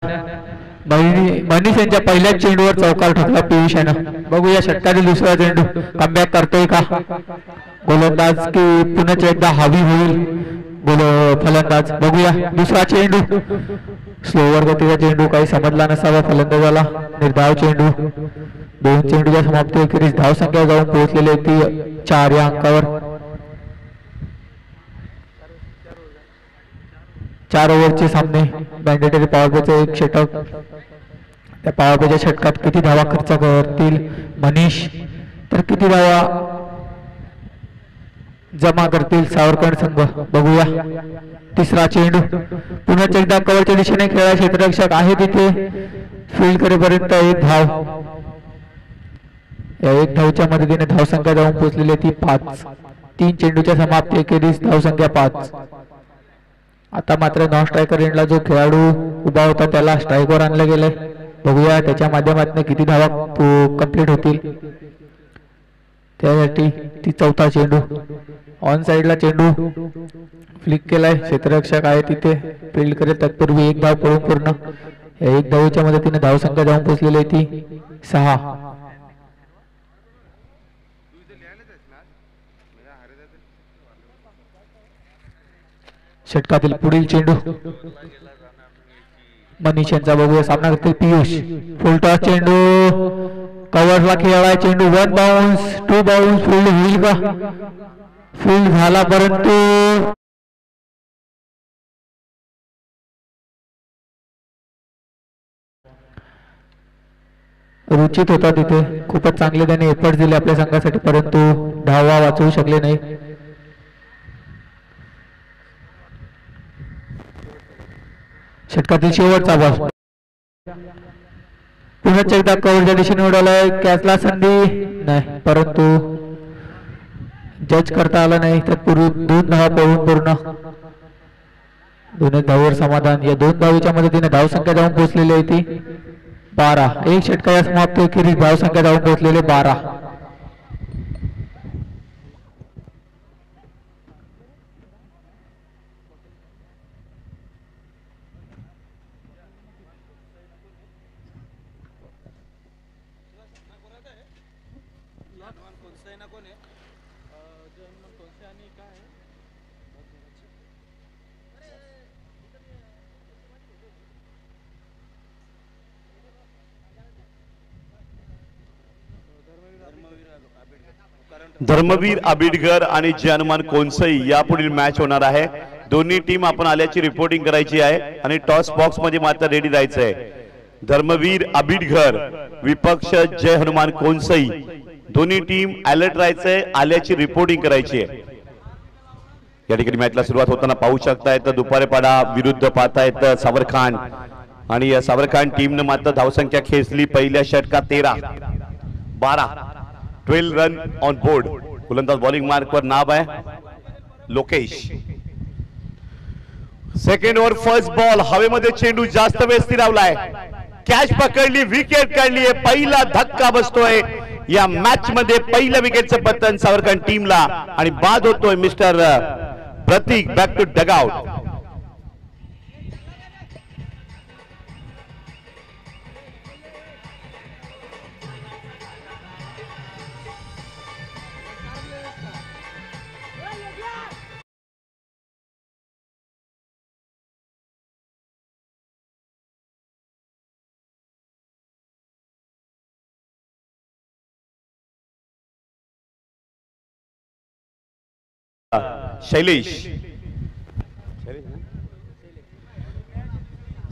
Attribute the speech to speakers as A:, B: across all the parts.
A: मनीष यांच्या पहिल्याच चेंडूवर चौकार ठोकला पियुष यानं. बघूया षटकातील दुसरा चेंडू कमबॅक करतोय का गोलंदाज की पुन्हा एकदा हवी होईल फलंदाज. बघूया दुसरा चेंडू स्लोवर गतीचा चेंडू काही समजला नसावा फलंदाजाला. निर्धाव चेंडू 2 चेंडूच्या समाप्तीखेरीज धाव संख्या जाऊन पोहोचलेली ती 4 या अंकावर. 4 ओव्हरचे सामने मॅन्डेटरी पॉवर प्लेचे एक षटक. त्या पॉवर प्लेच्या षटकात किती धावा खर्च करतील मनीष तर किती धावा जमा करतील सावरकर संघ. बघूया तिसरा चेंडू पुन्हा एकदा कव्हरच्या दिशेने खेळा क्षेत्ररक्षक आहे तिथे फील्ड करेपर्यंत एक धाव. या एक धावच्या मदतीने धावसंख्या जाऊन पोहोचलेली ती 5. 3 चेंडूच्या समाप्तीखेरीज धावसंख्या 5. आता मात्र नॉन स्ट्रायकर एंडला जो खेळाडू उभा होता त्याला स्ट्राईकवर आणलं गेलंय. बघूया त्याच्या माध्यमातून किती धावा कंप्लीट होतील. त्यासाठी ती 4था चेंडू ऑन साइडला चेंडू फ्लिक केलाय क्षेत्ररक्षक आहे तिथे फील्ड करेल तत्पूर्वी एक धाव पळून पूर्ण. या एक धावच्या मदतीने धावसंख्या जाऊन पोहोचलेली ती 6. षटकातील पुढील चेंडू मनीष यांचा. बघूया सामना करतील पियुष. फुलटॉस चेंडू कव्हरला खेळाय चेंडू 1 बाउन्स 2 बाउन्स फील्ड होईल का फील्ड झाला परंतु रुचित होता तिथे. खूपच चांगले त्याने एफर्ट्स दिले आपल्या संघासाठी परंतु धावा वाचवू शकले नाही. षटकातील शेवटचा बॉल पुन्हा एकदा कव्हरच्या दिशेने उडवलाय. कॅचला संधी नाही परंतु जज करता आला नाही. तत्पूर्वी 2 धावा पळून पूर्ण. 2 धावांवर समाधान. या 2 धावेच्या मदतीने धावसंख्या जाऊन पोहोचलेली आहे ती 12. एक षटकाच्या समाप्तीखेरीज धावसंख्या जाऊन पोहोचलेले 12.
B: धर्मवीर आबिडकर आणि हनुमान कोनसई यापुढील मॅच होणार आहे. दोन्ही टीम आपण आल्याची रिपोर्टिंग करायची आहे आणि टॉस बॉक्स मध्ये मात्र रेडी राहायचं आहे. धर्मवीर आबिडकर विपक्ष जय हनुमान कोनसई दोन्ही टीम अलर्ट राहायचंय आल्याची रिपोर्टिंग करायची आहे. या ठिकाणी मॅचला सुरुवात होताना पाहू शकतायत दुपारेपाडा विरुद्ध पाहतायत सावरखान आणि या सावरखान टीमने मात्र धावसंख्या खेचली. पहिल्या षटकात 13-12 12 रन ऑन बोर्ड. गोलंदाज बॉलिंग मार्क वर नाव आहे Lokesh. Second over first ball हवेमध्ये चेंडू जास्त वेळ स्थिरावलाय. कॅच पकडली विकेट काढली आहे. पहिला धक्का बसतोय या मॅच मध्ये. पहिल्या विकेटचं पतन सावरखान टीमला आणि बाद होतोय mister Pratik back to dugout. Shailesh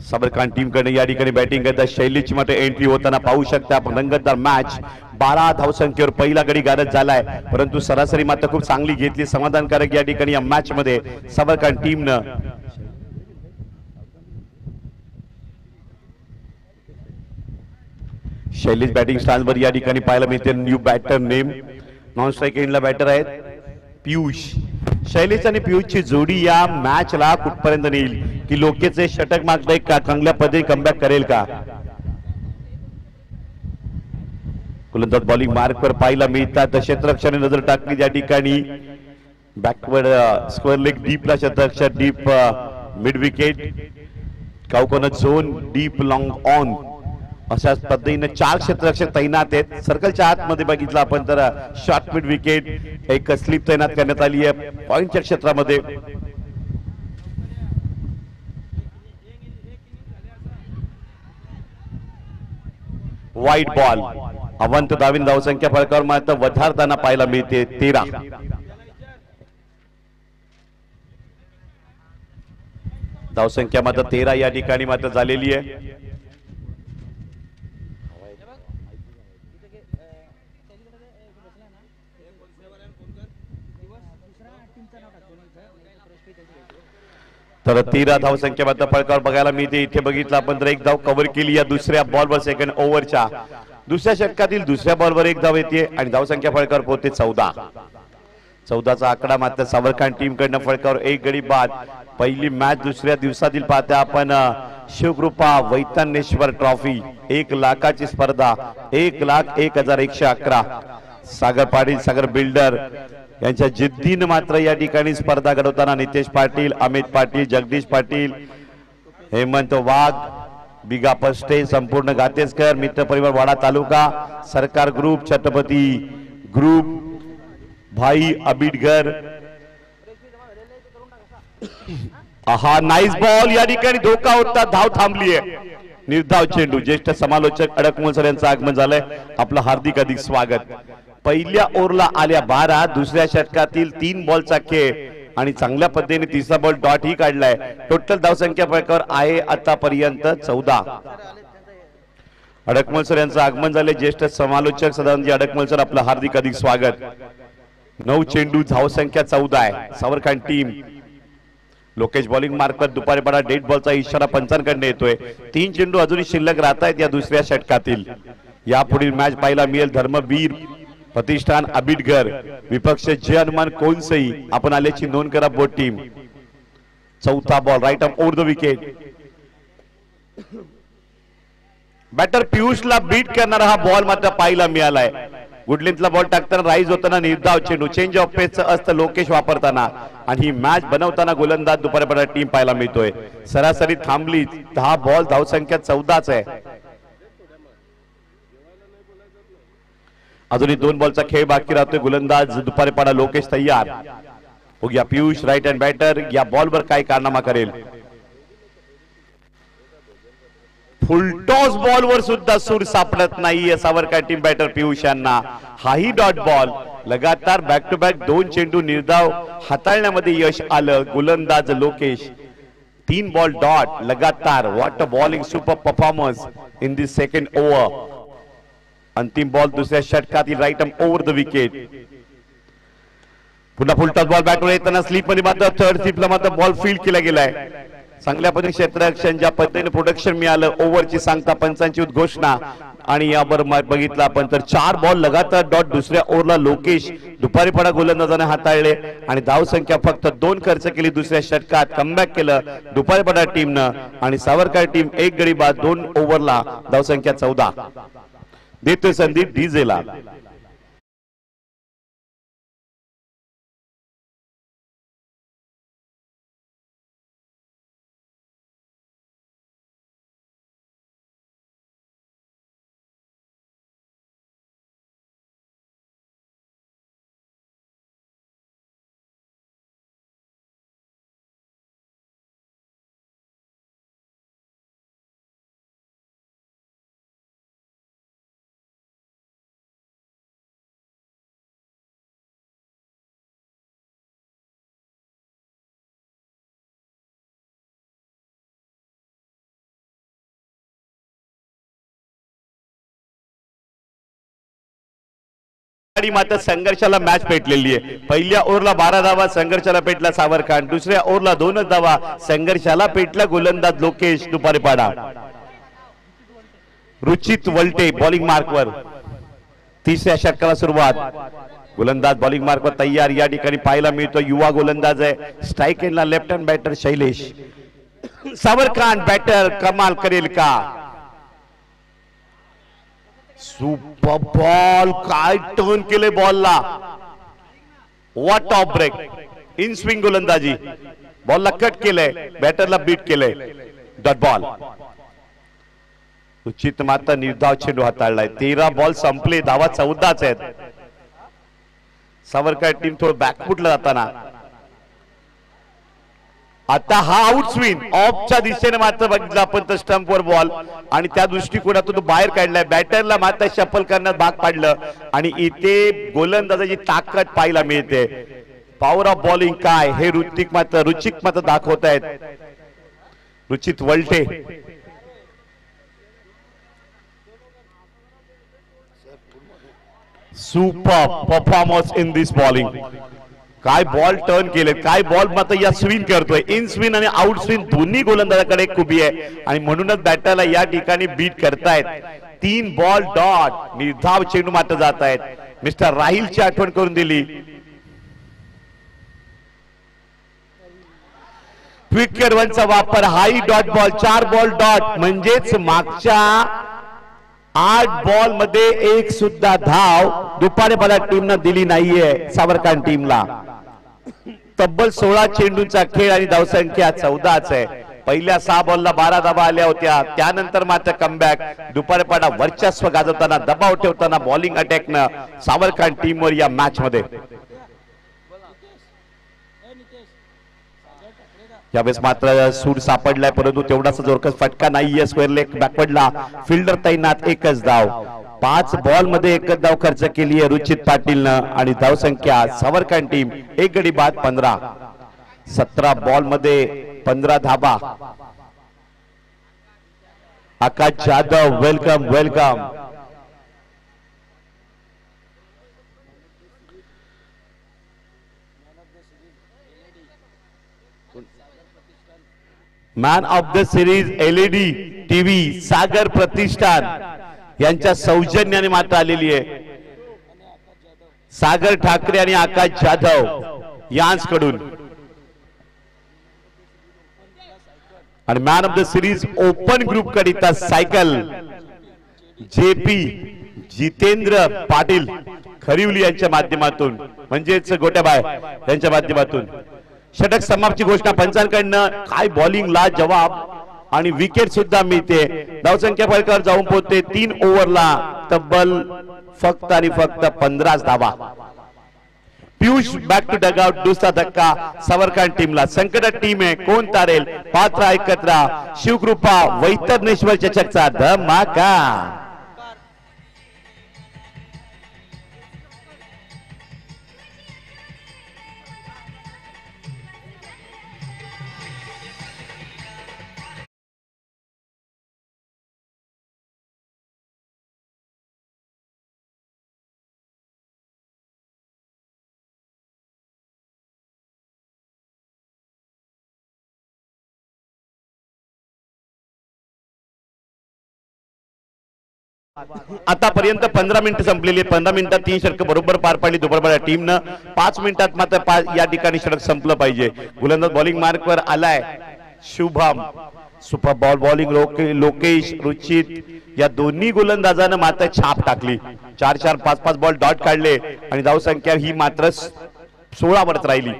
B: Savarkhan team कडे या ठिकाणी बॅटिंग करता शैलेशची मात्र एंट्री होताना पाहू शकता आपण. रंगतदार मॅच 12 धावसंख्येवर पहिला गडी गारद झालाय परंतु सरासरी मात्र खूप चांगली घेतली. समाधानकारक या ठिकाणी या मॅच मध्ये सावरखान टीमनं शैलेश बॅटिंग स्टाईलवर या ठिकाणी पाहायला मिळते. New batter name non strike एंडला बॅटर आहेत पियुष. शैलेश आणि पियुषची जोडी या मॅचला कुठपर्यंत नेईल की लोकेचे षटक मागताय का चांगल्या पद्धतीने कमबॅक करेल का. गोलंदाज बॉलिंग मार्कवर पाहायला मिळतात. क्षेत्ररक्षणाने नजर टाकली या ठिकाणी. बॅकवर्ड स्क्वेअर लेग डीपला क्षेत्ररक्षक deep mid wicket cow corner zone deep long on अशाच पद्धतीने 4 क्षेत्ररक्षक तैनात आहेत. सर्कलच्या आतमध्ये बघितलं आपण तर शॉर्ट मिड विकेट एक स्लिप तैनात करण्यात आली आहे पॉइंटच्या क्षेत्रामध्ये. व्हाईट बॉल अवंत धावीन धावसंख्या फळकावर मात्र वधारताना पाहायला मिळते 13. धावसंख्या मात्र 13 या ठिकाणी मात्र झालेली आहे. तर 13 धावसंख्या मात्र फळकावर बघायला मिळते. इथे बघितलं आपण तर एक धाव कव्हर केली या दुसऱ्या बॉलवर सेकंड ओव्हरच्या दुसऱ्या षटकातील दुसऱ्या बॉलवर एक धाव येते आणि धावसंख्या फळकावर पोहोचते 14. 14चा आकडा मात्र सावरखान टीम कडनं फळकावर एक गडी बाद. पहिली मॅच दुसऱ्या दिवसातील पाहता आपण शिवकृपा वैतनेश्वर ट्रॉफी 1 लाखाची स्पर्धा 1,01,111. सागर पाटील सागर बिल्डर यांच्या जिद्दीनं मात्र या ठिकाणी स्पर्धा घडवताना नितेश पाटील अमित पाटील जगदीश पाटील हेमंत वाघ बिगा पस्टे संपूर्ण गातेसकर मित्र परिवार वाडा तालुका सरकार ग्रुप छत्रपती ग्रुप भाई अबिडगर. हा नाईस बॉल या ठिकाणी धोका होता धाव थांबली आहे. निर्धाव चेंडू ज्येष्ठ समालोचक अडकमोल सर यांचं आगमन झालंय आपलं हार्दिक स्वागत. पहिल्या ओव्हरला आल्या 12 दुसऱ्या षटकातील 3 बॉलचा खेळ आणि चांगल्या पद्धतीने तिसरा बॉल डॉट ही काढलाय. टोटल धावसंख्या फळकावर आहे आतापर्यंत 14. अडकमोल सर यांचं आगमन झाले ज्येष्ठ समालोचक सदानंद अडकमोल सर आपलं हार्दिक स्वागत. 9 चेंडू धावसंख्या 14 आहे. सावरखान टीम लोकेश बॉलिंग मार्कवर दुपारी बडा डेड बॉलचा इशारा पंचांकडे येतोय. 3 चेंडू अजूनही शिल्लक राहत आहेत या दुसऱ्या षटकातील. यापुढील मॅच पाहायला मिळेल धर्मवीर प्रतिष्ठान अबिडगर विपक्ष जय हनुमान कोणसई. आपण आल्याची नोंद करा बोट टीम. चौथा ball right off over the wicket. Batter पियुषला बीट करणारा हा बॉल मात्र पाहायला मिळालाय. गुडलिंथला बॉल टाकताना राईज होताना निर्धाव चेंडू चेंज ऑफ पेसचं असतं लोकेश वापरताना आणि ही मॅच बनवताना गोलंदाज दुपारी बडा टीम पाहायला मिळतोय. सरासरी थांबली 10 बॉल धावसंख्या 14च आहे. अजूनही 2 बॉलचा खेळ बाकी राहतोय. गोलंदाज दुपारी पाडा लोकेश तयार. बघूया पियुष राईट हँड बॅटर या बॉलवर काय कारनामा करेल. फुलटॉस बॉलवर सुद्धा सूर सापडत नाहीये सावरकर टीम बॅटर पियुष यांना. हाही डॉट बॉल लगातार बॅक टू बॅक 2 चेंडू निर्धाव हाताळण्यामध्ये यश आलं. गोलंदाज लोकेश 3 बॉल डॉट लगातार. What a bowling super performance in this second over. अंतिम बॉल दुसऱ्या षटकातील राईट ओव्हर द विकेट. पुन्हा फुलटॉस बॉल बॅटवर येताना स्लिप मध्ये मात्र थर्ड स्लिपला मात्र बॉल फील्ड केला गेलाय. चांगल्या पद्धतीने क्षेत्ररक्षण ज्या पद्धतीने प्रोडक्शन मिळालं ओव्हरची सांगता पंचांची उद्घोषणा आणि यावर बघितलं आपण तर 4 बॉल लगातार डॉट. दुसऱ्या ओव्हरला लोकेश दुपारी पडा गोलंदाजाने हाताळले आणि धावसंख्या फक्त 2 खर्च केली. दुसऱ्या षटकात कमबॅक केलं दुपारी पडा टीमनं आणि सावरकर टीम 1 गडी बाद 2 ओव्हरला धावसंख्या 14 देतोय संदीप डीजेला. मात्र संघर्षाला मॅच पेटलेली आहे. पहिल्या ओव्हरला 12 धावा संघर्षाला पेटला सावरखान. दुसऱ्या ओव्हरला 2च धावा संघर्षाला पेटला गोलंदाज लोकेश दुपारी पाडा. रुचित वलटे बॉलिंग मार्कवर. तिसऱ्या षटकाला सुरुवात. गोलंदाज बॉलिंग मार्कवर तयार. या ठिकाणी पाहायला मिळतो युवा गोलंदाज आहे. स्ट्राईक एंडला left hand batter Shailesh. Savarkhan batter कमाल करेल का. सुपर बॉल काय टर्न केले बॉलला. What off break in swing गोलंदाजी. बॉलला कट केलंय बॅटरला बीट केलंय. Dot ball. उचित मात्र निर्धाव चेंडू हाताळलाय. 13 बॉल संपले, धावा 14च आहेत. सावरकर टीम थोडं बॅकफुटला जाताना. आता हा आउट स्विंग ऑफच्या दिशेने मात्र बघितलं आपण तर स्टंपवर बॉल आणि त्या दृष्टिकोनातून तो बाहेर काढलाय. बॅटरला मात्र शफल करण्यात भाग पाडलं आणि इथे गोलंदाजाची ताकद पाहायला मिळते. पॉवर ऑफ बॉलिंग काय हे रुचिक मात्र दाखवत आहेत. Ruchit Walte super performance in this bowling. काय बॉल टर्न केले, काय बॉल मात्र या स्विंग करतोय. इन स्विंग आणि आउट स्विंग दोन्ही गोलंदाजाकडे खूबी आहे आणि म्हणूनच बॅटरला या ठिकाणी बीट करतायत. 3 बॉल डॉट. निर्धाव चेंडू मात्र जात आहेत. मिस्टर राहिलची आठवण करून दिली. क्विक वनचा वापर, हाई डॉट बॉल, 4 बॉल डॉट. म्हणजेच मागच्या 8 बॉल मध्ये एक सुद्धा धाव दुपारी मला टीमनं दिली नाहीये सावरकर टीमला. तब्बल 16 चेंडूंचा खेळ आणि धावसंख्या 14च आहे. पहिल्या 6 बॉलला 12 धावा आल्या होत्या. त्यानंतर मात्र कमबॅक. दुपारपाडा वर्चस्व गाजवताना, दबाव ठेवताना बॉलिंग अटॅकनं सावरकर टीमवर या मॅच मध्ये यावेळेस मात्र सूर सापडलाय, परंतु तेवढाच जोरकस फटका नाहीये. स्क्वेअर लेग बॅकवर्डला फिल्डर तैनात. एकच धाव. 5 बॉल मध्ये एकच धाव खर्च केली आहे रुचित पाटीलनं आणि धावसंख्या सावरकर टीम 1 गडी बाद 15. 17 बॉल मध्ये 15 धाबा. Akash Jadhav welcome welcome. Man of the series LED TV Sagar Pratishthan यांच्या सौजन्याने मात्र आलेली आहे. सागर ठाकरे आणि आकाश जाधव यांच्याकडून. आणि man of the series open group करिता सायकल जेपी जितेंद्र पाटील खरिवली यांच्या माध्यमातून, म्हणजेच गोट्याबाय यांच्या माध्यमातून. षटक समाप्ती घोषणा पंचांकडनं. काय बॉलिंग ला जवाब आणि विकेट सुद्धा मिळते. धावसंख्या फलकावर जाऊन पोहोचते. 3 ओव्हरला तब्बल फक्त आणि फक्त 15 धावा. Piyush back to dugout. दुसरा धक्का सावरकर टीमला. संकटात टीम आहे, कोण तारेल? पात्र एकत्र. शिवकृपा वैतरणेश्वर चषकचा धमाका. आतापर्यंत 15 मिनिटं संपलेली. 15 मिनिटात 3 षटकं बरोबर पार पाडली दुपारच्या टीमनं. 5 मिनिटात मात्र या ठिकाणी षटक संपलं पाहिजे. गोलंदाज बॉलिंग मार्कवर आलाय. Shubham super ball bowling. Lokesh Ruchit या दोन्ही गोलंदाजांना मात्र छाप टाकली. 4-4 5-5 बॉल डॉट काढले आणि धावसंख्या ही मात्र 16 वरच राहिली.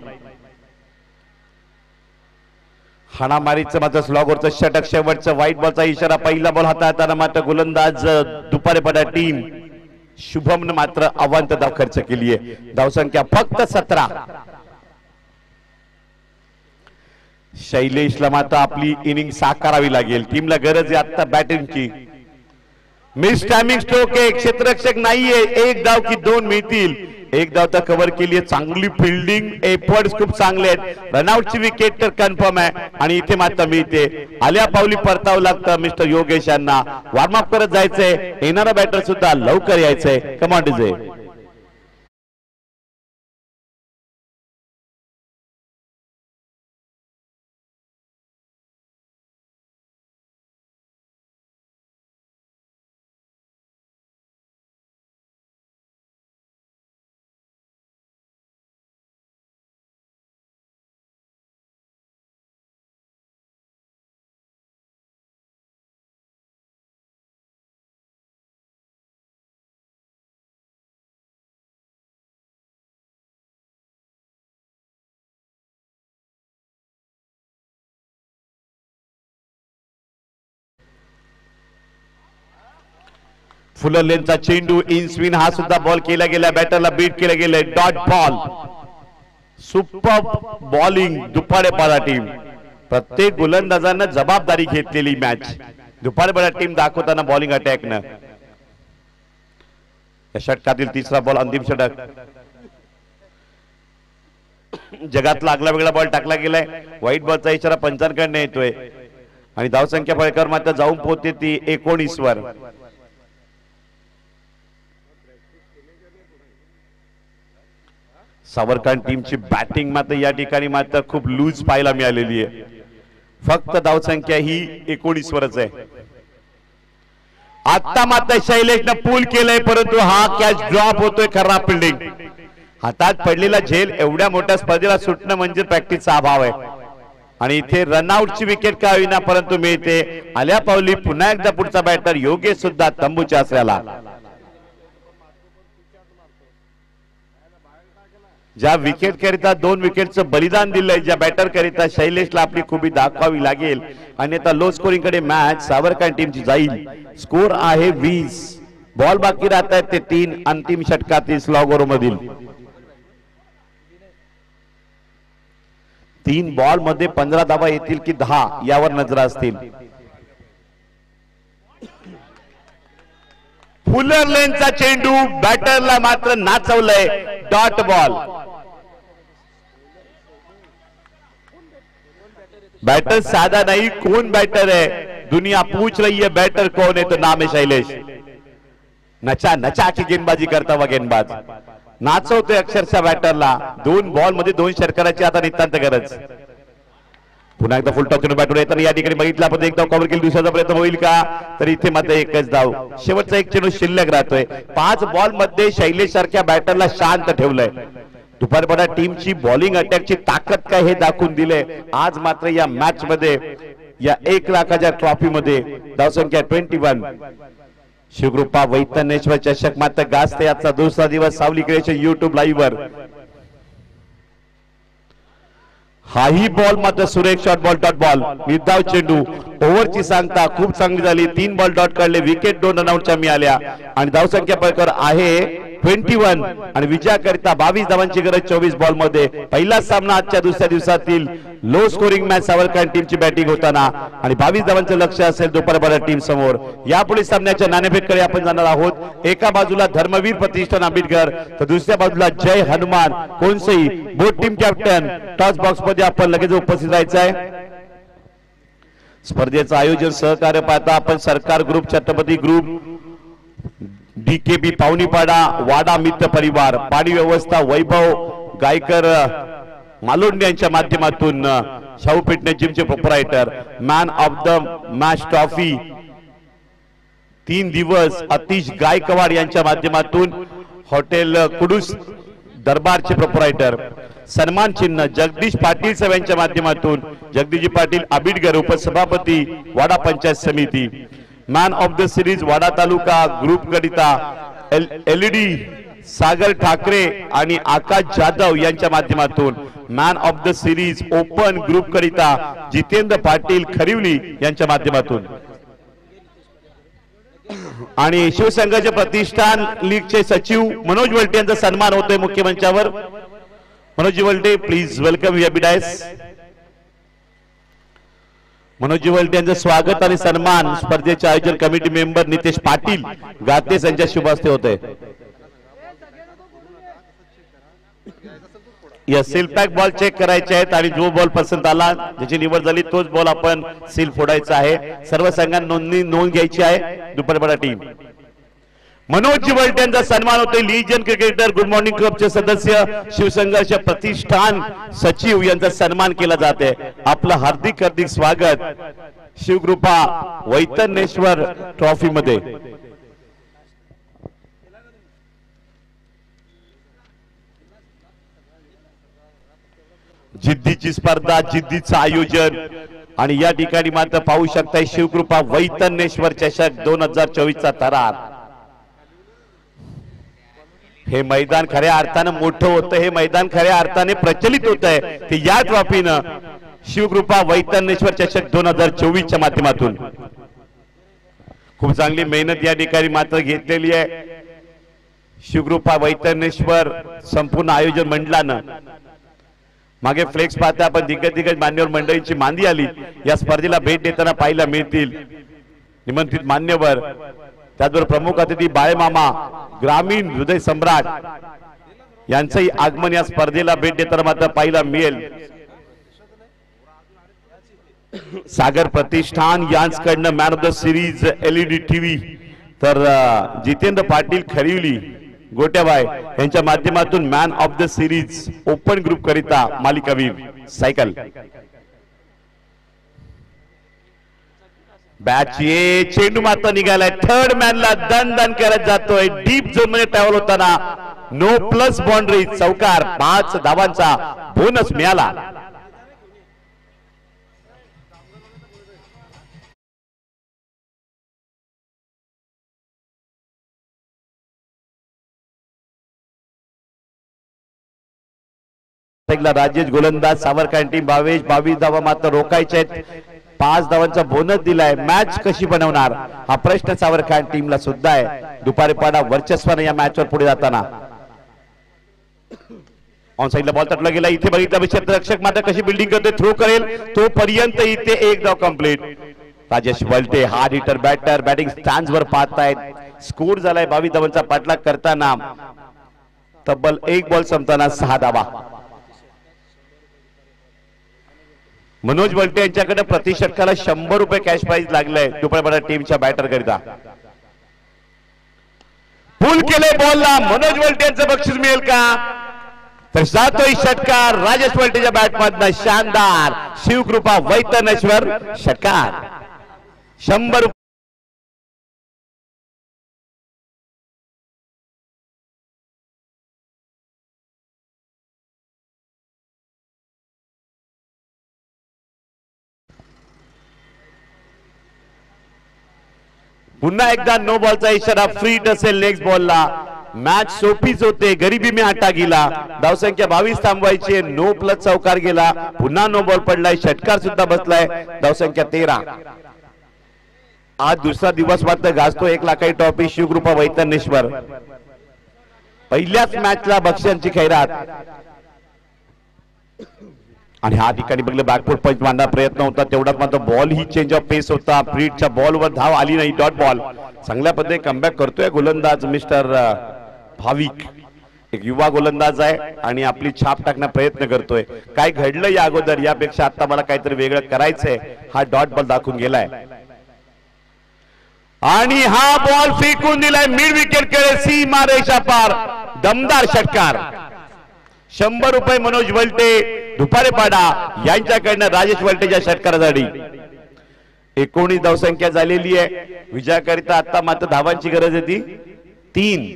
B: हाणामारीचं मात्र स्लॉगवरचं षटक. शेवटचं व्हाईट बॉलचा इशारा. पहिला बॉल हाताळताना मात्र गोलंदाज दुपारपाडा टीम शुभमनं मात्र अवांत धाव खर्च केली आहे. धावसंख्या फक्त 17. शैलेशला मात्र आपली इनिंग साकारावी लागेल. टीमला गरज आहे आता बॅटिंगची. मिस टायमिंग स्ट्रोक आहे. क्षेत्ररक्षक नाहीये. 1 धाव की 2 मिळतील. 1 धाव तर कव्हर केली आहे. चांगली फिल्डिंग एफर्ट्स खूप चांगले आहेत. रनआउटची विकेट तर कन्फर्म आहे आणि इथे मात्र मिळते. आल्या पावली परतावं लागतं मिस्टर योगेश यांना. वॉर्मअप करत जायचंय. येणारा बॅटर सुद्धा लवकर यायचंय. Command DJ. फुलर लेनचा चेंडू इन स्विन, हा सुद्धा बॉल केला गेला, बॅटरला बीट केलं गेलंय, dot ball. Super bowling Dupadepada team. प्रत्येक गोलंदाजांना जबाबदारी घेतलेली मॅच दुपाडेपाडा टीम दाखवताना बॉलिंग अटॅकनं. या षटकातील तिसरा बॉल अंतिम षटक. जगातला आगला वेगळा बॉल टाकला गेलाय. व्हाईट बॉलचा इशारा पंचांकडनं येतोय आणि धावसंख्या फळकर मात्र जाऊन पोहोचते ती 19 वर. सावरकांड टीमची बॅटिंग मात्र या ठिकाणी मात्र खूप लूज पाहायला मिळालेली आहे. फक्त धावसंख्या ही 19 वरच आहे. आता मात्र शैलेशनं पूल केलंय, परंतु हा कॅच ड्रॉप होतोय. खराब फिल्डिंग. हातात पडलेला झेल एवढ्या मोठ्या स्पर्धेला सुटणं म्हणजे प्रॅक्टिसचा अभाव आहे आणि इथे रनआउटची विकेट का होईना परंतु मिळते. आल्या पावली पुन्हा एकदा पुढचा बॅटर योगेश सुद्धा तंबूच्या आसऱ्याला. ज्या विकेट करिता 2 विकेटचं बलिदान दिलंय ज्या बॅटर करिता शैलेशला आपली खूबी दाखवावी लागेल. आणि आता लो स्कोरिंग कडे मॅच सावरकांड टीमची जाईल. स्कोर आहे 20. बॉल बाकी राहत आहेत ते 3 अंतिम षटकातील स्लॉग ओव्हर मधील. 3 बॉल मध्ये 15 धावा येतील की 10 यावर नजर असतील. फुलर लेनचा चेंडू बॅटरला मात्र नाचवलंय. Dot ball. बैटर सादा नहीं, कौन बैटर है? दुनिया पूछ रही है बैटर कौन है, तो नाम है शैलेश. नचा नचा की गेंदबाजी करता हुआ गेंदबाज नाचवतोय अक्षरशः बॅटरला. 2 बॉल मध्ये 2 षटकाराची आता नितांत गरज. पुन्हा एकदा फुल टॉच बॅटर येताना या ठिकाणी बघितला आपण एकदा कव्हर केली, दुसऱ्याचा प्रयत्न होईल का? तर इथे मात्र एकच धाव. शेवटचा एक चेंडू शिल्लक राहतोय. 5 बॉल मध्ये शैलेश सारख्या बॅटरला शांत ठेवलंय. दुपारपाडा टीमची बॉलिंग अटॅकची ताकद काय हे दाखवून दिले. आज मात्र या मॅच मध्ये या 1 लाखाच्या ट्रॉफी मध्ये धावसंख्या 21. शिवकृपा वैतनेश्वर चषक मात्र गाजते. आजचा दुसरा दिवस सावली क्रिएशन YouTube लाईव्ह वर. हाही बॉल मात्र सुरेख शॉट बॉल डॉट बॉल. विदाव चेंडू. ओव्हरची सांगता खूप चांगली झाली. 3 बॉल डॉट काढले. विकेट 2 रनआउटच्या मिळाल्या आणि धावसंख्या पळकर आहे 21 आणि विजयाकरिता 22 धावांची गरज 24 बॉल मध्ये. पहिला सामना आजच्या दुसऱ्या दिवसातील लो स्कोरिंग मॅच सावरकांड टीमची बॅटिंग होताना आणि 22 धावांचं लक्ष असेल दुपारपाडा टीम समोर. यापुढे सामन्याच्या नाणेफेककडे आपण जाणार आहोत. एका बाजूला धर्मवीर प्रतिष्ठान आंबेडकर तर दुसऱ्या बाजूला जय हनुमान कोणसई बोट टीम कॅप्टन. टॉस बॉक्स मध्ये आपण लगेच उपस्थित राहायचं आहे. स्पर्धेचं आयोजन सहकार्य पाहता आपण Sarkar group, Chhatrapati group, DKB Pawanipada, Wada मित्र परिवार, पाणी व्यवस्था वैभव गायकर मालोंडे यांच्या माध्यमातून, शाहू फिटनेस जिमचे proprietor, man of the match trophy 3 दिवस अतिश गायकवाड यांच्या माध्यमातून, हॉटेल कुडूस दरबारचे प्रोप्रायटर, सन्मान चिन्ह जगदीश पाटील साहेब यांच्या माध्यमातून जगदीशजी पाटील आबिडकर उपसभापती वाडा पंचायत समिती, man of the series Wada taluka group करिता LED सागर ठाकरे आणि आकाश जाधव यांच्या माध्यमातून, man of the series open group करिता जितेंद्र पाटील खरिवली यांच्या माध्यमातून आणि शिवसंघाचे प्रतिष्ठान लीगचे सचिव मनोज वलटे यांचा सन्मान होतोय मुख्य मंचावर. Manoj Walte please welcome you dais. Manoj Walte यांचं स्वागत आणि सन्मान स्पर्धेचे आयोजन कमिटी मेंबर नितेश पाटील गातेस यांच्या शुभ हस्ते होते. या सील पॅक बॉल चेक करायचे आहेत आणि जो बॉल पसंत आला ज्याची निवड झाली तोच बॉल आपण सील फोडायचा आहे. सर्व संघांना नोंद घ्यायची आहे. दुपारपाडा टीम मनोज वलटे यांचा सन्मान होतोय. लीजन क्रिकेटर गुड मॉर्निंग क्लबचे सदस्य शिवसंघाचे प्रतिष्ठान सचिव यांचा सन्मान केला जाते. आपलं हार्दिक हार्दिक स्वागत शिवकृपा वैतनेश्वर ट्रॉफी मध्ये. जिद्दीची स्पर्धा, जिद्दीचं आयोजन आणि या ठिकाणी मात्र पाहू शकताय शिवकृपा वैतनेश्वर चषक 2024 चा थरार. हे मैदान खऱ्या अर्थानं मोठं होतं. हे मैदान खऱ्या अर्थाने प्रचलित होत आहे ते या ट्रॉफीनं शिवकृपा वैतनेश्वर चषक 2024 च्या माध्यमातून. खूप चांगली मेहनत या ठिकाणी मात्र घेतलेली आहे शिवकृपा वैतरणेश्वर संपूर्ण आयोजन मंडळानं. मागे फ्लेक्स पाहता आपण दिग्गज मान्यवर मंडळींची मांदी आली या स्पर्धेला भेट देताना पाहायला मिळतील. निमंत्रित मान्यवर त्याचबरोबर प्रमुख अतिथी बाळेमामा ग्रामीण हृदय सम्राट यांचंही आगमन या स्पर्धेला भेट देताना मात्र पाहायला मिळेल. सागर प्रतिष्ठान यांच्याकडनं man of the series LED TV तर जितेंद्र पाटील खरिवली गोट्याबाई यांच्या माध्यमातून man of the series open group करिता मालिकावीर सायकल. बॅच ये चेंडू मात्र निघालाय थर्ड मॅनला दन करत जातोय डीप झोन मध्ये ट्रॅव्हल होताना नो प्लस बाउंड्री चौकार 5 धावांचा बोनस मिळाला. राजेश गोलंदाज सावरकांड टीम 22 धावा मात्र रोखायचे आहेत. 5 धावांचा बोनस दिलाय. मॅच कशी बनवणार हा प्रश्न सावरकांड टीमला सुद्धा आहे. दुपारी पाडा वर्चस्वाने या मॅच वर पुढे जाताना ऑन साइडला बॉल तटला गेला. इथे बघितलं क्षेत्ररक्षक मात्र कशी बिल्डिंग करते थ्रो करेल तोपर्यंत इथे एक धाव कंप्लीट. राजेश वलटे हा हिटर बॅटर बॅटिंग स्टँड वर पाहतायत. स्कोर झालाय 22 धावांचा पाठलाग करताना तब्बल 1 बॉल संपताना 6 धावा. मनोज वलटे यांच्याकडे प्रति षटकाला 100 रुपये कॅश प्राइज लागलाय दुपारपाडा टीमच्या बॅटर करिता. पुल केले बॉलला मनोज वलटे यांचं बक्षीस मिळेल का तर जातोय षटकार राजेश वलटेच्या बॅटमधनं शानदार शिवकृपा वैतरणेश्वर षटकार 100 रुपये. पुन्हा एकदा नो बॉलचा इशारा फ्री असेल नेक्स्ट बॉलला. मॅच सोपीच होते गरिबी में आटा गेला. धावसंख्या 22 थांबवायची. नो प्लस चौकार गेला. पुन्हा नो बॉल पडलाय. षटकार सुद्धा बसलाय. धावसंख्या 13. आज दुसरा दिवस मात्र गाजतो 1 लाखाची ट्रॉफी शिवकृपा वैतरणेश्वर. पहिल्याच मॅचला बक्षिसांची खैरात आणि हा ठिकाणी बघलं बॅकफुट पंच मारण्याचा प्रयत्न होता तेवढाच मात्र बॉल ही चेंज ऑफ पेस होता. फ्रीडच्या बॉलवर धाव आली नाही. Dot ball. चांगल्या पद्धतीने कमबॅक करतोय गोलंदाज मिस्टर भाविक. एक युवा गोलंदाज आहे आणि आपली छाप टाकण्याचा प्रयत्न करतोय. काय घडलं या अगोदर यापेक्षा आता मला काहीतरी वेगळं करायचंय हा डॉट बॉल दाखवून गेलाय आणि हा बॉल फेकून दिलाय मिड विकेट कडे. सीमा रेषा पार. दमदार षटकार. 100 रुपये मनोज वलटे दुपारेपाडा यांच्याकडनं राजेश वलटेच्या षटकारासाठी. 19 धावसंख्या झालेली आहे. विजयाकरिता आता मात्र धावांची गरज होती 3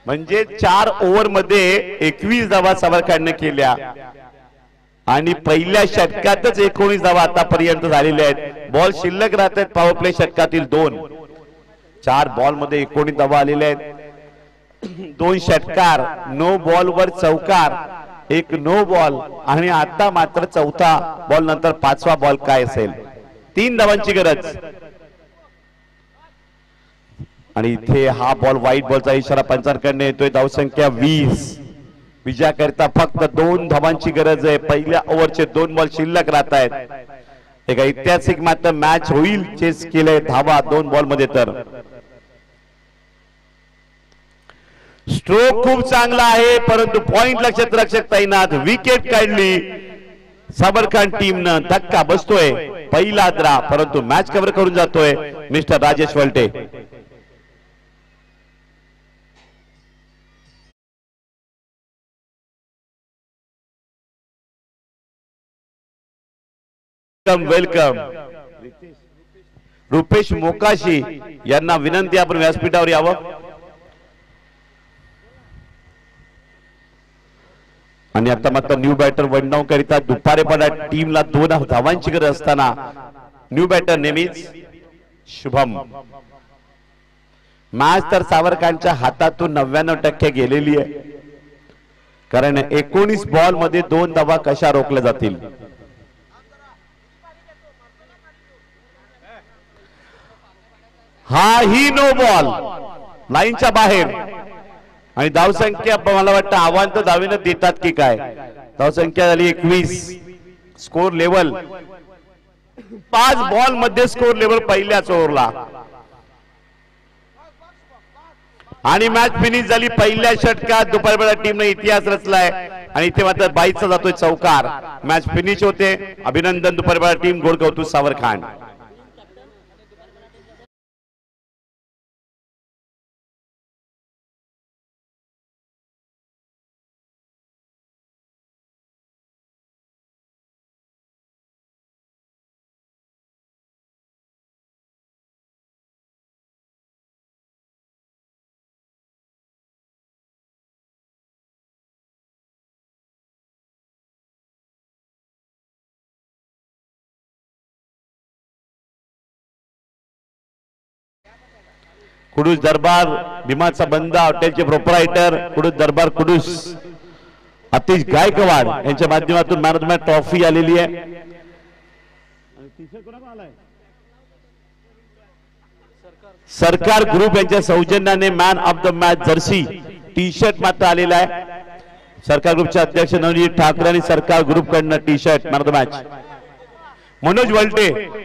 B: म्हणजे 4 ओव्हर मध्ये 21 धावा सावरकांडने केल्या आणि पहिल्या षटकातच 19 धावा आतापर्यंत झालेल्या आहेत. बॉल शिल्लक राहत आहेत. Power play षटकातील 2. 4 बॉल मध्ये 19 धावा आलेल्या आहेत. 2 षटकार. नो बॉल वर चौकार. 1 नो बॉल आणि आता मात्र चौथा बॉल नंतर 5वा बॉल काय असेल. 3 धावांची गरज आणि इथे हा बॉल व्हाईट बॉलचा इशारा पंचांकडे येतोय. धावसंख्या 20. विजयाकरिता फक्त 2 धावांची गरज आहे. पहिल्या ओव्हरचे 2 बॉल शिल्लक राहत आहेत. एक ऐतिहासिक मात्र मॅच होईल. चेस केले धावा 2 बॉल मध्ये. तर स्ट्रोक खूप चांगला आहे परंतु पॉइंटला क्षेत्ररक्षक तैनात. विकेट काढली सावरकांड टीमनं. धक्का बसतोय पहिला द्रा परंतु मॅच कव्हर करून जातोय मिस्टर राजेश वलटे. वेलकम. रुपेश मोकाशी यांना विनंती आपण व्यासपीठावर यावं आणि आता मात्र न्यू बॅटर वनडाऊन करिता दुपारेपाडा टीमला 2 धावांची गरज असताना न्यू बॅटर नेहमीच शुभम. मॅच तर सावरकांडच्या हातातून 99% गेलेली आहे कारण 19 बॉल मध्ये 2 धावा कशा रोखल्या जातील. हाही नो बॉल, लाईनच्या बाहेर. आणि धावसंख्या मला वाटतं आव्हान तर धावेनं देतात की काय. धावसंख्या झाली 21. स्कोर लेवल 5 बॉल मध्ये स्कोर लेवल पहिल्याच ओव्हरला. आणि मॅच फिनिश झाली पहिल्या षटकात. दुपारवेळा टीमने इतिहास रचलाय आणि इथे मात्र 22चा जातोय चौकार. मॅच फिनिश होते. अभिनंदन दुपारवेळा टीम, गोड कौतुक सावरखान. कुडूस दरबार भीमाचा बंदा हॉटेलचे प्रोप्रायटर कुडूस दरबार कुडूस अतिश गायकवाड यांच्या माध्यमातून man of the match trophy आलेली आहे. सरकार ग्रुप यांच्या सौजन्याने man of the match jersey T shirt मात्र आलेला आहे. सरकार ग्रुपचे अध्यक्ष नवनीत ठाकरे आणि सरकार ग्रुप कडनं T shirt man of the match. Manoj Walte